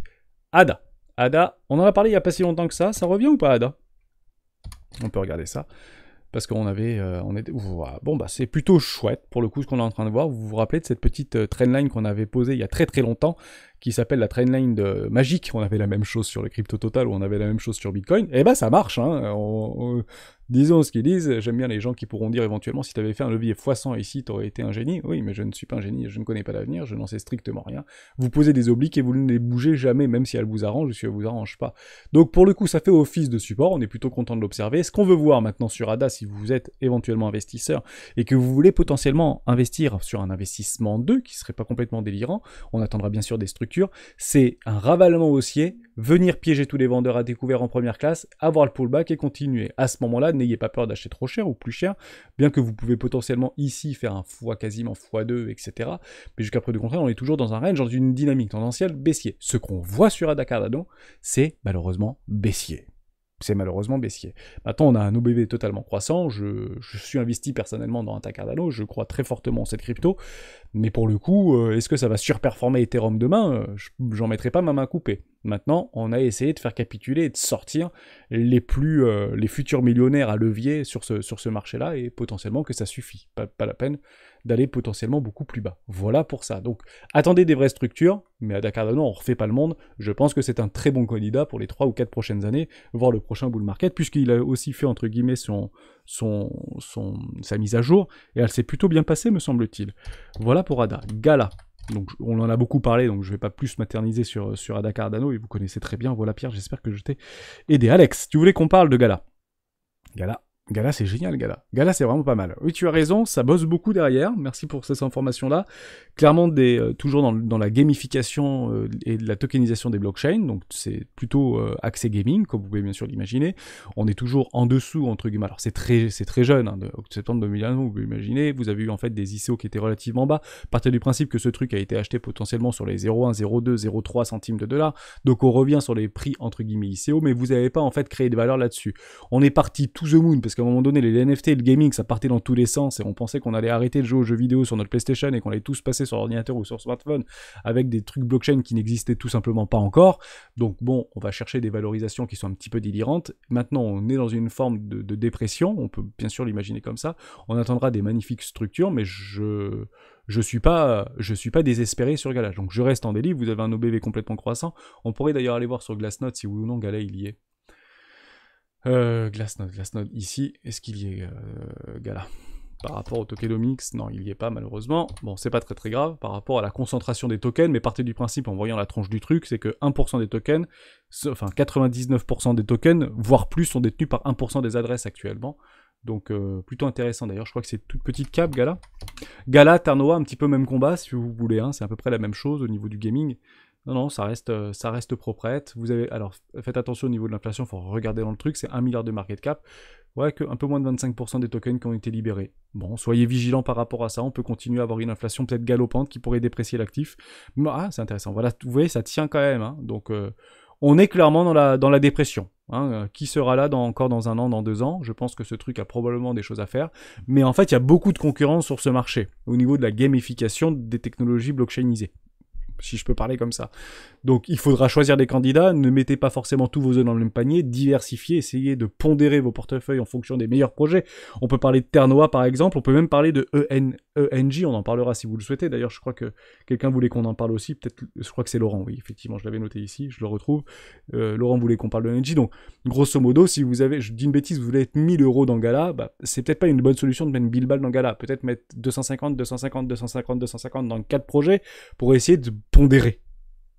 ADA. ADA, on en a parlé il n'y a pas si longtemps que ça revient ou pas ADA? On peut regarder ça. Parce qu'on avait, voilà. Bon bah c'est plutôt chouette pour le coup ce qu'on est en train de voir. Vous vous rappelez de cette petite trendline qu'on avait posée il y a très très longtemps, qui s'appelle la trendline de Magic. On avait la même chose sur le crypto total, ou on avait la même chose sur Bitcoin. Et bah ça marche, hein. Disons ce qu'ils disent. J'aime bien les gens qui pourront dire éventuellement, si tu avais fait un levier x100 ici, tu aurais été un génie. Oui, mais je ne suis pas un génie, je ne connais pas l'avenir, je n'en sais strictement rien. Vous posez des obliques et vous ne les bougez jamais, même si elles vous arrangent ou si elles vous arrangent pas. Donc pour le coup, ça fait office de support, on est plutôt content de l'observer. Ce qu'on veut voir maintenant sur ADA, si vous êtes éventuellement investisseur et que vous voulez potentiellement investir sur un investissement 2, qui serait pas complètement délirant, on attendra bien sûr des structures, c'est un ravalement haussier, venir piéger tous les vendeurs à découvert en première classe, avoir le pullback et continuer. À ce moment-là, n'ayez pas peur d'acheter trop cher ou plus cher, bien que vous pouvez potentiellement ici faire un quasiment x2, etc. Mais jusqu'à preuve du contraire, on est toujours dans un range, dans une dynamique tendancielle baissier. Ce qu'on voit sur ADA Cardano, c'est malheureusement baissier. C'est malheureusement baissier. Maintenant, on a un OBV totalement croissant. Je suis investi personnellement dans ADA Cardano. Je crois très fortement en cette crypto. Mais pour le coup, est-ce que ça va surperformer Ethereum demain? J'en mettrai pas ma main coupée. Maintenant, on a essayé de faire capituler et de sortir les futurs millionnaires à levier sur ce marché-là, et potentiellement que ça suffit. Pas la peine d'aller potentiellement beaucoup plus bas. Voilà pour ça. Donc, attendez des vraies structures, mais à ADA Cardano, on refait pas le monde. Je pense que c'est un très bon candidat pour les 3 ou 4 prochaines années, voire le prochain bull market, puisqu'il a aussi fait, entre guillemets, sa mise à jour, et elle s'est plutôt bien passée, me semble-t-il. Voilà pour ADA. Gala. Donc on en a beaucoup parlé, donc je vais pas plus materniser sur ADA Cardano, et vous connaissez très bien. Voilà Pierre, j'espère que je t'ai aidé. Alex, tu voulais qu'on parle de Gala? Gala, c'est génial, Gala. Gala, c'est vraiment pas mal. Oui, tu as raison, ça bosse beaucoup derrière. Merci pour ces informations-là. Clairement, toujours dans la gamification et de la tokenisation des blockchains, donc c'est plutôt axé gaming, comme vous pouvez bien sûr l'imaginer. On est toujours en dessous, entre guillemets. Alors c'est très jeune, hein, de septembre 2021, vous pouvez imaginer. Vous avez eu en fait des ICO qui étaient relativement bas. Partez du principe que ce truc a été acheté potentiellement sur les 0,1, 0,2, 0,3 centimes de dollars. Donc on revient sur les prix, entre guillemets, ICO, mais vous n'avez pas en fait créé de valeur là-dessus. On est parti to the moon, parce qu'à un moment donné, les NFT et le gaming, ça partait dans tous les sens, et on pensait qu'on allait arrêter de jouer aux jeux vidéo sur notre PlayStation et qu'on allait tous passer sur ordinateur ou sur smartphone avec des trucs blockchain qui n'existaient tout simplement pas encore. Donc bon, on va chercher des valorisations qui sont un petit peu délirantes. Maintenant, on est dans une forme de dépression, on peut bien sûr l'imaginer comme ça. On attendra des magnifiques structures, mais je suis pas désespéré sur Gala. Donc je reste en délit, vous avez un OBV complètement croissant. On pourrait d'ailleurs aller voir sur Glassnode si oui ou non Gala il y est. Glassnode ici, est-ce qu'il y est Gala? Par rapport au tokenomics, non, il n'y est pas malheureusement. Bon, c'est pas très grave par rapport à la concentration des tokens, mais partez du principe en voyant la tronche du truc, c'est que 1% des tokens, enfin 99% des tokens, voire plus, sont détenus par 1% des adresses actuellement. Donc plutôt intéressant d'ailleurs, je crois que c'est toute petite cap, Gala. Gala, Ternoa, un petit peu même combat si vous voulez, hein, c'est à peu près la même chose au niveau du gaming. Non, ça reste proprette. Vous avez, alors, faites attention au niveau de l'inflation, il faut regarder dans le truc, c'est 1 milliard de market cap. Ouais, que un peu moins de 25% des tokens qui ont été libérés. Bon, soyez vigilants par rapport à ça. On peut continuer à avoir une inflation peut-être galopante qui pourrait déprécier l'actif. Ah, c'est intéressant. Voilà, vous voyez, ça tient quand même. Hein. Donc, on est clairement dans la dépression. Hein. Qui sera là encore dans 1 an, dans 2 ans? Je pense que ce truc a probablement des choses à faire. Mais en fait, il y a beaucoup de concurrence sur ce marché au niveau de la gamification des technologies blockchainisées. Si je peux parler comme ça. Donc il faudra choisir des candidats, ne mettez pas forcément tous vos œufs dans le même panier, diversifiez, essayez de pondérer vos portefeuilles en fonction des meilleurs projets. On peut parler de Ternoa par exemple, on peut même parler de ENJ, on en parlera si vous le souhaitez. D'ailleurs je crois que quelqu'un voulait qu'on en parle aussi, peut-être, je crois que c'est Laurent, oui effectivement je l'avais noté ici, je le retrouve. Laurent voulait qu'on parle de ENJ, donc grosso modo si vous avez, je dis une bêtise, vous voulez être 1000 € dans Gala, bah, c'est peut-être pas une bonne solution de mettre 1000 balles dans Gala, peut-être mettre 250, 250, 250, 250 dans 4 projets pour essayer de pondérer.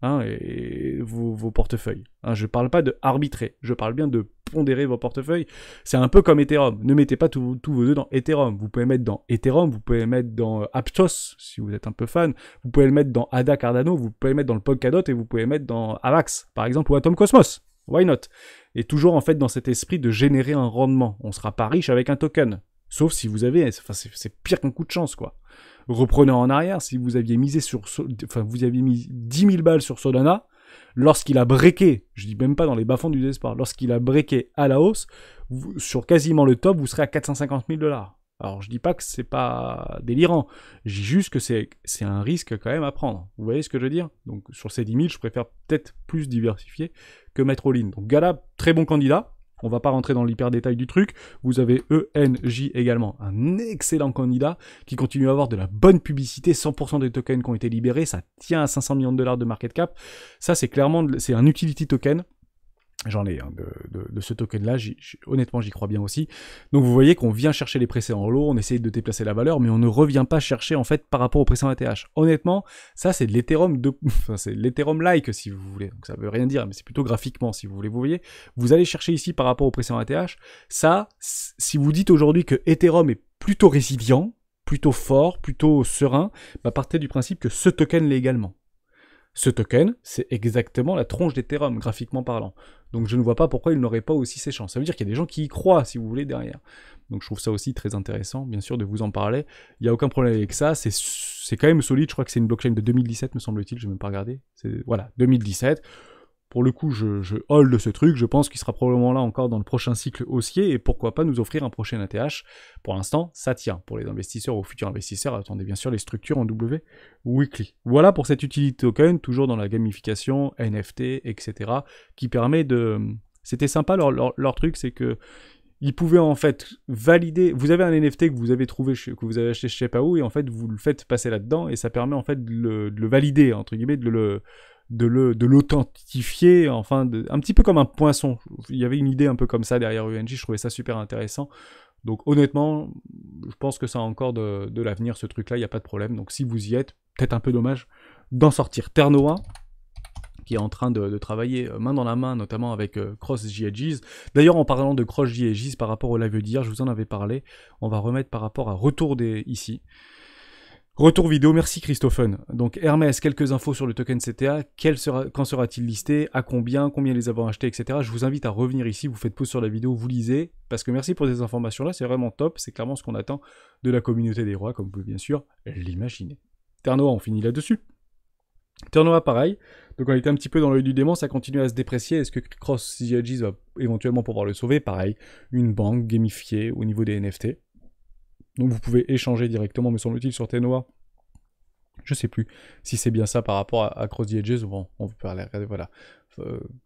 Hein, et vos portefeuilles. Hein, je parle pas de arbitrer, je parle bien de pondérer vos portefeuilles. C'est un peu comme Ethereum. Ne mettez pas tous vos œufs dans Ethereum. Vous pouvez mettre dans Ethereum, vous pouvez mettre dans Aptos, si vous êtes un peu fan. Vous pouvez le mettre dans ADA Cardano, vous pouvez le mettre dans le Polkadot et vous pouvez le mettre dans Avax, par exemple, ou Atom Cosmos. Why not? Et toujours en fait dans cet esprit de générer un rendement. On sera pas riche avec un token. Sauf si vous avez, enfin c'est pire qu'un coup de chance quoi. Reprenez en arrière, si vous aviez misé vous aviez mis 10 000 balles sur Solana, lorsqu'il a breaké, je dis même pas dans les bas-fonds du désespoir, lorsqu'il a breaké à la hausse, sur quasiment le top, vous serez à 450 000 $. Alors je dis pas que c'est pas délirant, je dis juste que c'est un risque quand même à prendre. Vous voyez ce que je veux dire? Donc sur ces 10 000, je préfère peut-être plus diversifier que mettre all-in. Donc Gala, très bon candidat. On va pas rentrer dans l'hyper détail du truc. Vous avez ENJ également, un excellent candidat qui continue à avoir de la bonne publicité. 100% des tokens qui ont été libérés, ça tient à 500 millions de $ de market cap. Ça, c'est clairement, c'est un utility token. J'en ai de ce token-là, honnêtement j'y crois bien aussi. Donc vous voyez qu'on vient chercher les précédents lots, on essaye de déplacer la valeur, mais on ne revient pas chercher en fait par rapport au précédent ATH. Honnêtement, ça c'est de l'Ethereum enfin c'est l'Ethereum-like si vous voulez, donc ça veut rien dire, mais c'est plutôt graphiquement si vous voulez. Vous voyez, vous allez chercher ici par rapport au précédent ATH, ça, si vous dites aujourd'hui que Ethereum est plutôt résilient, plutôt fort, plutôt serein, bah partez du principe que ce token l'est également. Ce token, c'est exactement la tronche d'Ethereum, graphiquement parlant. Donc je ne vois pas pourquoi il n'aurait pas aussi ses chances. Ça veut dire qu'il y a des gens qui y croient, si vous voulez, derrière. Donc je trouve ça aussi très intéressant, bien sûr, de vous en parler. Il n'y a aucun problème avec ça. C'est quand même solide. Je crois que c'est une blockchain de 2017, me semble-t-il. Je ne vais même pas regarder. Voilà, 2017. Pour le coup, je hold ce truc. Je pense qu'il sera probablement là encore dans le prochain cycle haussier. Et pourquoi pas nous offrir un prochain ATH. Pour l'instant, ça tient. Pour les investisseurs ou futurs investisseurs, attendez bien sûr les structures en W weekly. Voilà pour cette utility token, toujours dans la gamification, NFT, etc. Qui permet de... C'était sympa leur truc, c'est que ils pouvaient en fait valider. Vous avez un NFT que vous avez trouvé, que vous avez acheté je sais pas où, et en fait vous le faites passer là-dedans, et ça permet en fait de le valider, entre guillemets, de l'authentifier, enfin, un petit peu comme un poinçon. Il y avait une idée un peu comme ça derrière ENJ, je trouvais ça super intéressant. Donc honnêtement, je pense que ça a encore de l'avenir ce truc-là, il n'y a pas de problème. Donc si vous y êtes, peut-être un peu dommage d'en sortir. Ternoa, qui est en train de travailler main dans la main, notamment avec CrossJedges. D'ailleurs, en parlant de CrossJedges, par rapport au live d'hier, je vous en avais parlé, on va remettre par rapport à Retour ici. Retour vidéo, merci Christophen. Donc Hermès, quelques infos sur le token CTA, quand sera-t-il listé, à combien les avons achetés, etc. Je vous invite à revenir ici, vous faites pause sur la vidéo, vous lisez, parce que merci pour ces informations-là, c'est vraiment top, c'est clairement ce qu'on attend de la communauté des rois, comme vous pouvez bien sûr l'imaginer. Ternoa, on finit là-dessus. Ternoa, pareil, donc on était un petit peu dans l'œil du démon, ça continue à se déprécier, est-ce que CrossJedges va éventuellement pouvoir le sauver? Pareil, une banque gamifiée au niveau des NFT. Donc vous pouvez échanger directement, me semble-t-il, sur Ternoa. Je sais plus si c'est bien ça par rapport à CrossJedges. Bon, on peut aller regarder, voilà.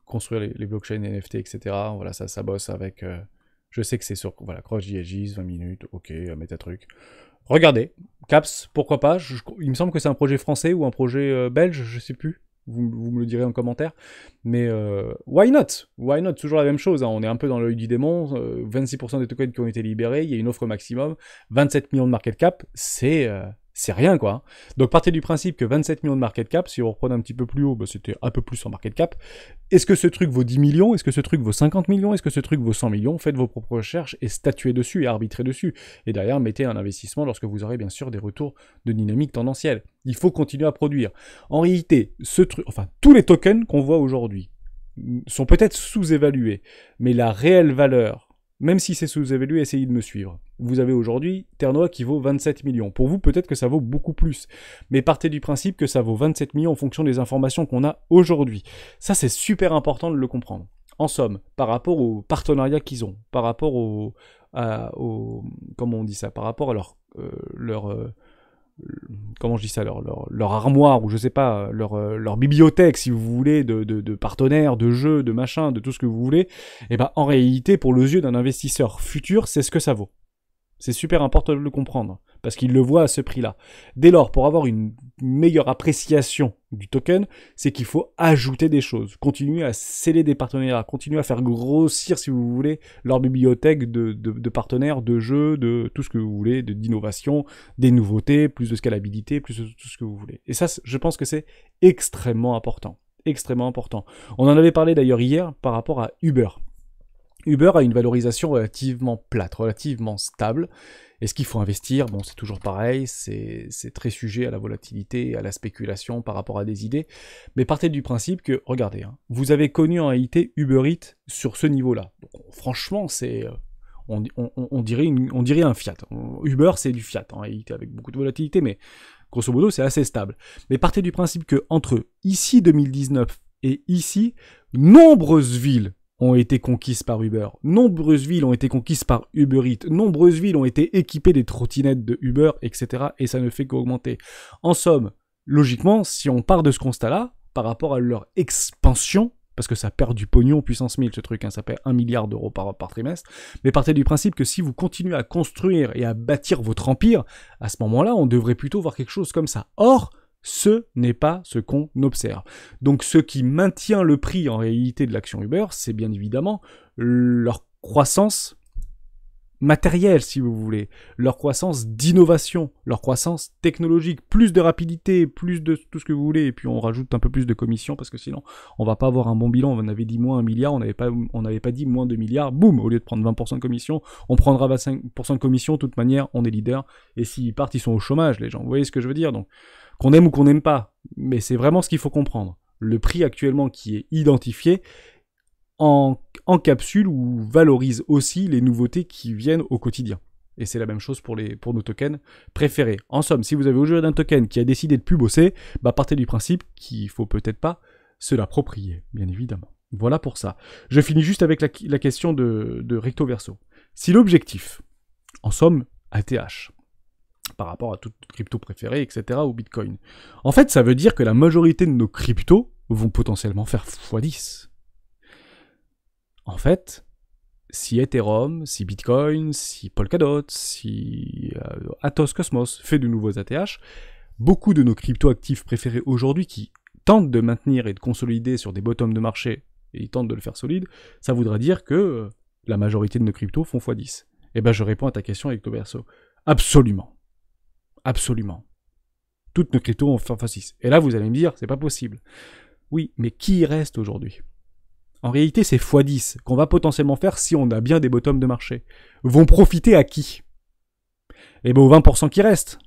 Construire les blockchains NFT, etc. Voilà, ça bosse avec... je sais que c'est sur voilà, CrossJedges, 20 minutes, ok, MetaTruc. Regardez, Caps, pourquoi pas. Il me semble que c'est un projet français ou un projet belge, je sais plus. Vous me le direz en commentaire. Mais why not? Why not? Toujours la même chose. Hein. On est un peu dans l'œil du démon. 26% des tokens qui ont été libérés. Il y a une offre maximum. 27 millions de market cap. C'est rien, quoi. Donc, partez du principe que 27 millions de market cap, si on reprend un petit peu plus haut, bah, c'était un peu plus en market cap. Est-ce que ce truc vaut 10 millions? Est-ce que ce truc vaut 50 millions? Est-ce que ce truc vaut 100 millions? Faites vos propres recherches et statuez dessus et arbitrez dessus. Et derrière, mettez un investissement lorsque vous aurez bien sûr des retours de dynamique tendancielle. Il faut continuer à produire. En réalité, tous les tokens qu'on voit aujourd'hui sont peut-être sous-évalués, mais la réelle valeur même si c'est sous-évalué, essayez de me suivre. Vous avez aujourd'hui Ternoa qui vaut 27 millions. Pour vous, peut-être que ça vaut beaucoup plus. Mais partez du principe que ça vaut 27 millions en fonction des informations qu'on a aujourd'hui. Ça, c'est super important de le comprendre. En somme, par rapport aux partenariats qu'ils ont, par rapport comment on dit ça, par rapport à comment je dis ça, leur armoire, ou je sais pas, leur bibliothèque, si vous voulez, de partenaires, de jeux, de machins, de tout ce que vous voulez, et ben en réalité, pour les yeux d'un investisseur futur, c'est ce que ça vaut. C'est super important de le comprendre, parce qu'il le voit à ce prix-là. Dès lors, pour avoir une meilleure appréciation du token, c'est qu'il faut ajouter des choses, continuer à sceller des partenariats, continuer à faire grossir, si vous voulez, leur bibliothèque de partenaires, de jeux, de tout ce que vous voulez, d'innovation, des nouveautés, plus de scalabilité, plus de tout ce que vous voulez. Et ça, je pense que c'est extrêmement important. Extrêmement important. On en avait parlé d'ailleurs hier par rapport à Uber. Uber a une valorisation relativement plate, relativement stable. Est-ce qu'il faut investir? Bon, c'est toujours pareil, c'est très sujet à la volatilité, à la spéculation par rapport à des idées. Mais partez du principe que, regardez, hein, vous avez connu en réalité Uber Eats sur ce niveau-là. Donc, franchement, c'est... On dirait un Fiat. Uber, c'est du Fiat en réalité, avec beaucoup de volatilité, mais grosso modo, c'est assez stable. Mais partez du principe que entre ici 2019 et ici, nombreuses villes ont été conquises par Uber. Nombreuses villes ont été conquises par Uber Eats. Nombreuses villes ont été équipées des trottinettes de Uber, etc. Et ça ne fait qu'augmenter. En somme, logiquement, si on part de ce constat-là, par rapport à leur expansion, parce que ça perd du pognon puissance 1000 ce truc, hein, ça perd 1 milliard d'euros par trimestre, mais partez du principe que si vous continuez à construire et à bâtir votre empire, à ce moment-là, on devrait plutôt voir quelque chose comme ça. Or, ce n'est pas ce qu'on observe. Donc ce qui maintient le prix en réalité de l'action Uber, c'est bien évidemment leur croissance matérielle, si vous voulez, leur croissance d'innovation, leur croissance technologique, plus de rapidité, plus de tout ce que vous voulez, et puis on rajoute un peu plus de commission, parce que sinon on va pas avoir un bon bilan. On avait dit moins 1 milliard, on n'avait pas dit moins 2 milliards, boum, au lieu de prendre 20% de commission, on prendra 25% de commission, de toute manière, on est leader, et s'ils partent, ils sont au chômage, les gens, vous voyez ce que je veux dire? Donc, qu'on aime ou qu'on n'aime pas, mais c'est vraiment ce qu'il faut comprendre. Le prix actuellement qui est identifié encapsule ou valorise aussi les nouveautés qui viennent au quotidien. Et c'est la même chose pour nos tokens préférés. En somme, si vous avez aujourd'hui un token qui a décidé de plus bosser, bah partez du principe qu'il faut peut-être pas se l'approprier, bien évidemment. Voilà pour ça. Je finis juste avec la question de recto verso. Si l'objectif, en somme, ATH, par rapport à toute crypto préférée, etc., ou Bitcoin. En fait, ça veut dire que la majorité de nos cryptos vont potentiellement faire x10. En fait, si Ethereum, si Bitcoin, si Polkadot, si Atos Cosmos fait de nouveaux ATH, beaucoup de nos crypto-actifs préférés aujourd'hui qui tentent de maintenir et de consolider sur des bottoms de marché, et ils tentent de le faire solide, ça voudra dire que la majorité de nos cryptos font x10. Eh ben, je réponds à ta question avec Toberso. Absolument. Absolument. Toutes nos cryptos vont faire x6. Et là, vous allez me dire, c'est pas possible. Oui, mais qui y reste aujourd'hui? En réalité, c'est x10 qu'on va potentiellement faire si on a bien des bottoms de marché. Vont profiter à qui? Eh ben, aux 20% qui restent.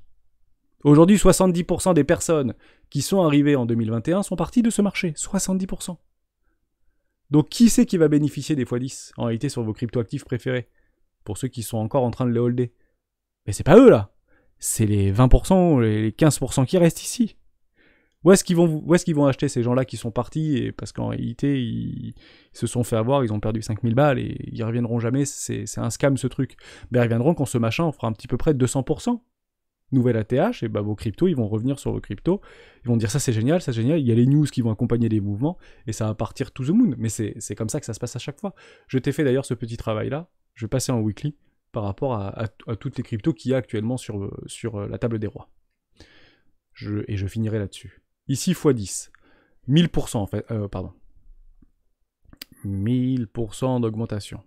Aujourd'hui, 70% des personnes qui sont arrivées en 2021 sont parties de ce marché. 70%. Donc, qui c'est qui va bénéficier des x10 en réalité sur vos crypto-actifs préférés? Pour ceux qui sont encore en train de les holder. Mais c'est pas eux, là. C'est les 20%, les 15% qui restent ici. Où est-ce qu'ils vont acheter ces gens-là qui sont partis et parce qu'en réalité, ils se sont fait avoir, ils ont perdu 5000 balles et ils reviendront jamais, c'est un scam ce truc. Ben, ils reviendront quand ce machin, on fera un petit peu près de 200%. Nouvelle ATH, et ben vos cryptos, ils vont revenir sur vos cryptos, ils vont dire ça c'est génial, il y a les news qui vont accompagner les mouvements, et ça va partir to the moon. Mais c'est comme ça que ça se passe à chaque fois. Je t'ai fait d'ailleurs ce petit travail-là, je vais passer en weekly, par rapport à toutes les cryptos qu'il y a actuellement sur la table des rois. Et je finirai là-dessus. Ici, x10. 1000% en fait. 1000% d'augmentation.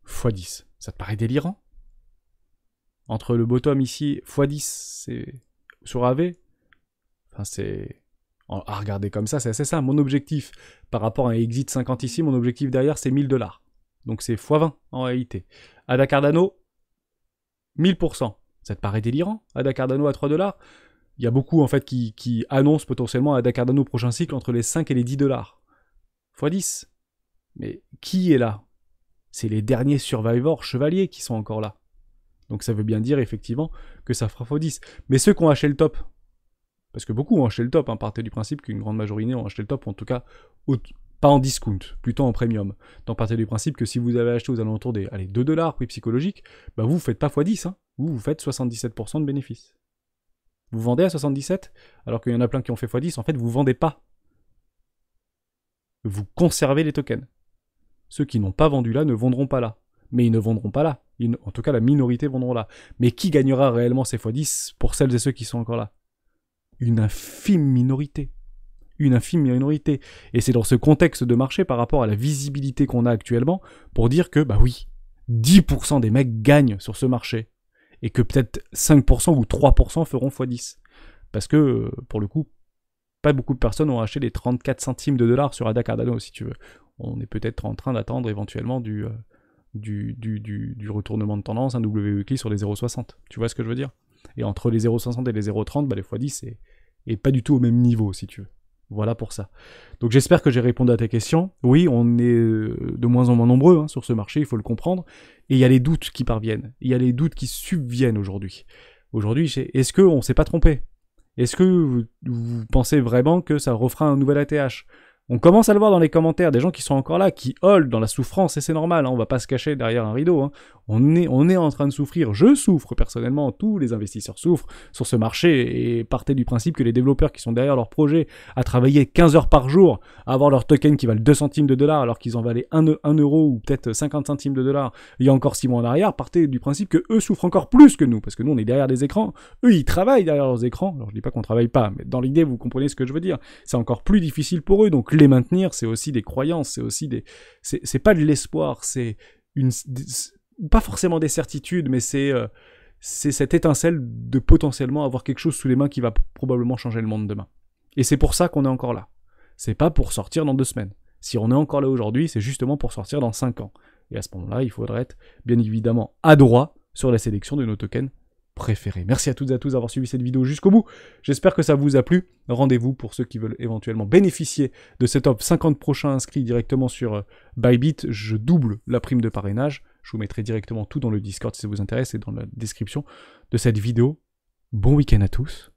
x10. Ça te paraît délirant? Entre le bottom ici, x10, c'est sur AV. Enfin, c'est... À regarder comme ça, c'est assez simple. Mon objectif, par rapport à un exit 50 ici, mon objectif derrière, c'est 1000$. Donc c'est x20 en réalité. Ada Cardano, 1000%. Ça te paraît délirant? Ada Cardano à 3$? Il y a beaucoup en fait qui annoncent potentiellement Ada Cardano au prochain cycle entre les 5 et les $10. x10. Mais qui est là? c'est les derniers survivors chevaliers qui sont encore là. Donc ça veut bien dire effectivement que ça fera x10. Mais ceux qui ont acheté le top, parce que beaucoup ont acheté le top, partez du principe qu'une grande majorité ont acheté le top, en tout cas pas en discount, plutôt en premium. Donc partez du principe que si vous avez acheté aux alentours des 2 $, prix psychologique, bah vous ne faites pas x10, vous faites 77% de bénéfices. Vous vendez à 77, alors qu'il y en a plein qui ont fait x10, en fait vous ne vendez pas. Vous conservez les tokens. Ceux qui n'ont pas vendu là ne vendront pas là. Mais ils ne vendront pas là. En tout cas, la minorité vendront là. Mais qui gagnera réellement ces x10 pour celles et ceux qui sont encore là? Une infime minorité. Une infime minorité. Et c'est dans ce contexte de marché, par rapport à la visibilité qu'on a actuellement, pour dire que, bah oui, 10% des mecs gagnent sur ce marché. Et que peut-être 5% ou 3% feront x10. Parce que, pour le coup, pas beaucoup de personnes ont acheté les 34 centimes de dollars sur ADA Cardano, si tu veux. On est peut-être en train d'attendre éventuellement du retournement de tendance, un WEK sur les 0,60. Tu vois ce que je veux dire? Et entre les 0,60 et les 0,30, bah les x10 est pas du tout au même niveau, si tu veux. Voilà pour ça. Donc j'espère que j'ai répondu à tes questions. Oui, on est de moins en moins nombreux sur ce marché, il faut le comprendre. Et il y a les doutes qui parviennent. Il y a les doutes qui subviennent aujourd'hui. Aujourd'hui, est-ce qu'on ne s'est pas trompé? Est-ce que vous pensez vraiment que ça refera un nouvel ATH? On commence à le voir dans les commentaires, des gens qui sont encore là, qui hurlent dans la souffrance, et c'est normal, on va pas se cacher derrière un rideau. On est en train de souffrir, je souffre personnellement, tous les investisseurs souffrent sur ce marché, et partez du principe que les développeurs qui sont derrière leur projet, à travailler 15 heures par jour, à avoir leurs tokens qui valent 2 centimes de dollars, alors qu'ils en valaient 1 euro ou peut-être 50 centimes de dollars il y a encore 6 mois en arrière, partez du principe que eux souffrent encore plus que nous, parce que nous on est derrière des écrans, eux ils travaillent derrière leurs écrans, alors je dis pas qu'on travaille pas, mais dans l'idée vous comprenez ce que je veux dire, c'est encore plus difficile pour eux, donc les maintenir, c'est aussi des croyances, c'est aussi des... C'est pas de l'espoir, c'est pas forcément des certitudes, mais c'est cette étincelle de potentiellement avoir quelque chose sous les mains qui va probablement changer le monde demain. Et c'est pour ça qu'on est encore là. C'est pas pour sortir dans 2 semaines. Si on est encore là aujourd'hui, c'est justement pour sortir dans 5 ans. Et à ce moment-là, il faudrait être bien évidemment adroit sur la sélection de nos tokens préférés. Merci à toutes et à tous d'avoir suivi cette vidéo jusqu'au bout. J'espère que ça vous a plu. Rendez-vous pour ceux qui veulent éventuellement bénéficier de cette offre 50 prochains inscrits directement sur Bybit. Je double la prime de parrainage. Je vous mettrai directement tout dans le Discord si ça vous intéresse et dans la description de cette vidéo. Bon week-end à tous